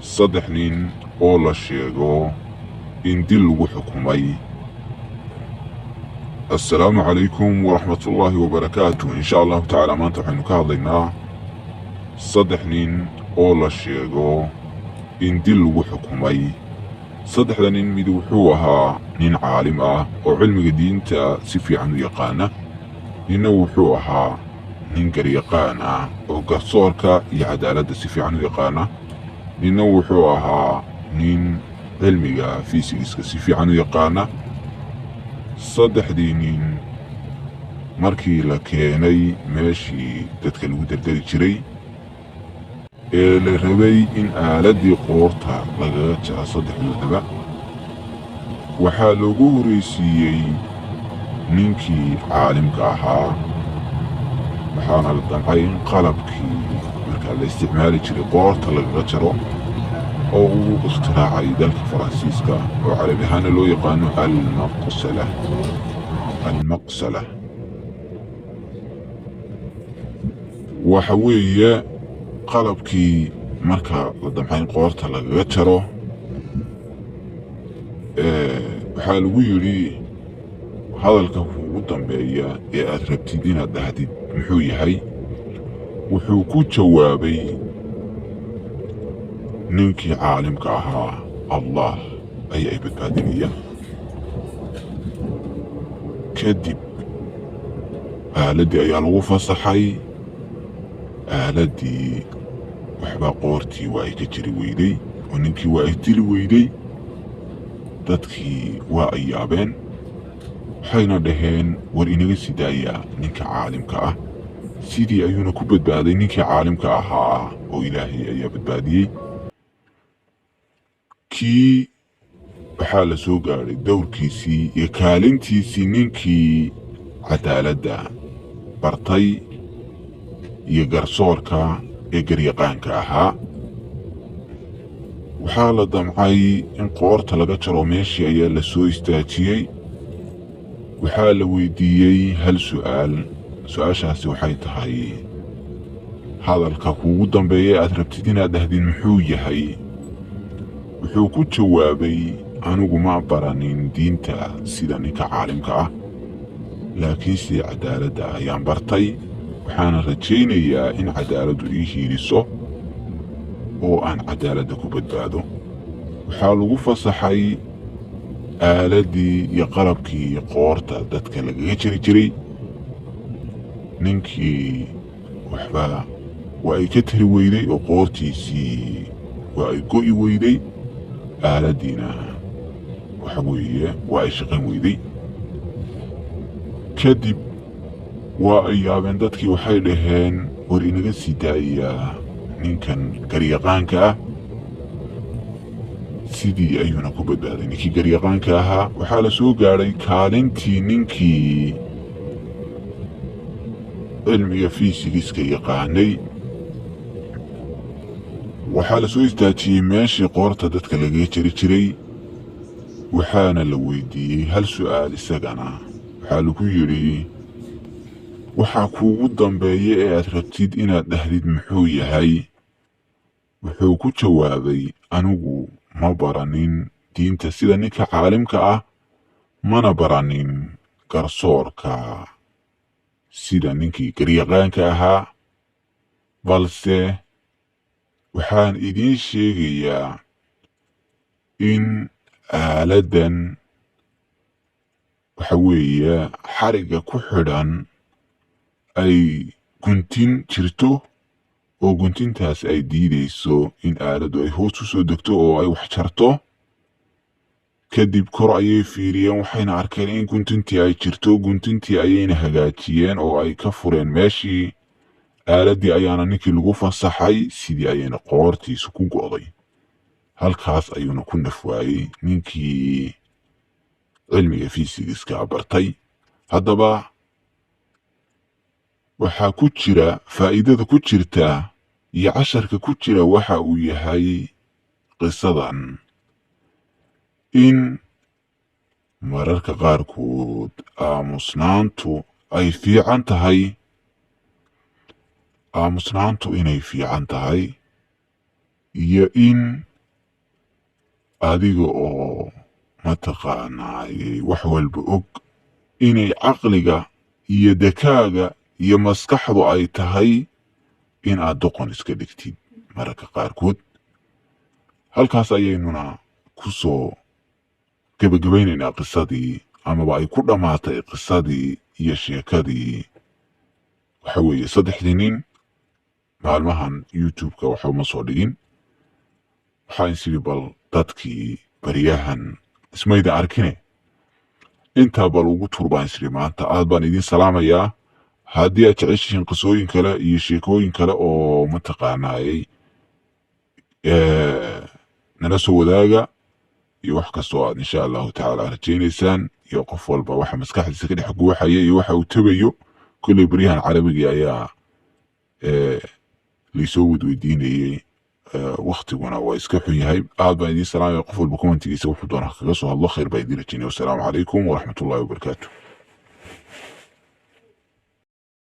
saddex nin oo la sheego in dil lagu xukumay. assalaamu calaykum waraxmatullaahi wabarakaatu. insha allahu tacaala maanta waxaynu ka hadlaynaa saddex nin oo la sheego in dil lagu xukumay. saddexda nin mid wuxuu ahaa nin caalim ah oo cilmiga diinta si fiican u yaqaana, ninna wuxuu ahaa nin garyaqaan ah oo garsoorka iyo cadaaladda si fiican u yaqaana, ninna wuxuu ahaa nin cilmiga fiisigiska si fiican u yaqaana. saddexdii nin markii la keenay meeshii dadka lagu dardari jiray ee la rabay in aaladdii qoorta lagaga jaro saddexdoodaba, waxaa loogu horraysiiyey ninkii caalimka ahaa, waxaana la damcay in qalabkii markaa la isticmaali jiray qoorta lagaga jaro oo uu ikhtiraacay dalka faransiiska oo carabi ahaana loo yaqaano almaqsala. waxa weeye qalabkii marka la damcay in qoorta lagaga jaro waxaa lagu yidhi hadalka ugu dambeeya ee aad rabtid inaad dhahdid muxuu yahay. wuxuu ku jawaabay ninkii caalimka ahaa, allah ayaa i badbaadinaya. kadib aaladdii ayaa lagu fasaxay. aaladdii waxbaa qoortii waa ay ka jiri weyday oo ninkii waa ay dili weyday. dadkii waa ay yaabeen, waxayna dhaheen war inaga sii daaya ninka caalimka ah. sidii ayuuna ku badbaaday ninkii caalimka ahaa oo ilaahay ayaa badbaadiyey. kii waxaa la soo gaadhay dowrkiisii iyo kaalintiisii ninkii cadaaladda bartay iyo garsoorka ee garyaqaanka ahaa. waxaa la damcay in qoorta laga jaro meeshii ayaa la soo istaajiyey. waxaa la weydiiyey hal su'aal. su-aashaasi waxay tahay hadalka kuugu dambeeya aad rabtid inaad dhahdid muxuu yahay. wuxuu ku jawaabay anigu ma baranin diinta sida ninka caalimka ah, laakiin sida cadaaladda ayaan bartay. waxaana rajaynayaa in cadaaladdu ii hiiliso oo aan cadaaladda ku badbaado. waxaa lagu fasaxay aaladdii iyo qalabkii qoorta dadka lagaga jiri jiray. ninkii waxba waa ay ka tari weyday oo qoortiisii waa ay go'i weyday. aaladdiina waxa weeye waa ay shaqan weyday. kadib waa ay yaabeen dadkii, waxay dhaheen war inaga sii daayaa ninkan garyaqaanka ah. sidii ayuuna ku badbaaday ninkii garyaqaanka ahaa. waxaa la soo gaadhay kaalintii ninkii cilmiga fiisigiska yaqaanay. waxaa la soo istaajiyey meeshii qoorta dadka lagaga jari jiray. waxaana la weydiiyey hal su'aal isagana. waxaa lagu yidhi waxaa kuugu dambeeya ee aad rabtid inaad dhahdid muxuu yahay. wuxuu ku jawaabay anigu ma baranin diinta sida ninka caalimka ah, mana baranin garsoorka sida ninkii garyaqaanka ahaa, balse waxaan idiin sheegayaa in aaladdan waxa weeye xarigga ku xidhan ay guntin jirto oo guntintaas ay diidayso in aaladdu ay hoos u soo degto oo ay wax jarto. kadib kor ayay fiiriyeen, waxayna arkeen in guntintii ay jirto. guntintii ayayna hagaajiyeen oo ay ka fureen meeshii. aaladdii ayaana ninkii lagu fasaxay, sidii ayayna qoortiisu ku go'day. halkaas ayuuna ku naf waayey ninkii cilmiga fiisigiska bartay. haddaba waxaa ku jira faa'iidada ku jirta iyo casharka ku jira waxa uu yahay qisadan in mararka qaarkood aamusnaantu ay fiican tahay. aamusnaantu inay fiican tahay iyo in adiga oo mataqaanaaye wax walba og inay caqliga iyo dakaaga iyo maskaxdu ay tahay in aad doqon iska dhigtid mararka qaarkood. halkaas ayaynuna ku soo gebagabaynaynaa qisadii, amaba ay ku dhammaatay qisadii iyo sheekadii waxa weeye saddexdii nin. maalmahan youtube-ka waxa uma soo dhigin, waxaan isiri bal dadkii baryahan ismayda arkine intaa bal ugu tur baan isiri maanta. aad baan idin salaamayaa. haddii aad jeceshihiin qisooyin kale iyo sheekooyin kale oo mataqaanaayey nala soo wadaaga, iyo wax kastoo aad insha allahu tacaala rajaynaysaan, iyo qof walba waxa maskaxdiisa ka dhex guuxaya iyo waxa uu tabayo. kolley baryahan carabigii ayaa laysoo wadweydiinayey, waktiguna waa iska xun yahay. aad baan idiin salaamaya. qof walba commentigiisa wuxuu doonaa kaga soo hadlo. khayr baan idiin rajaynaya. wassalaamu calaykum waraxmatullahi wabarakaatu.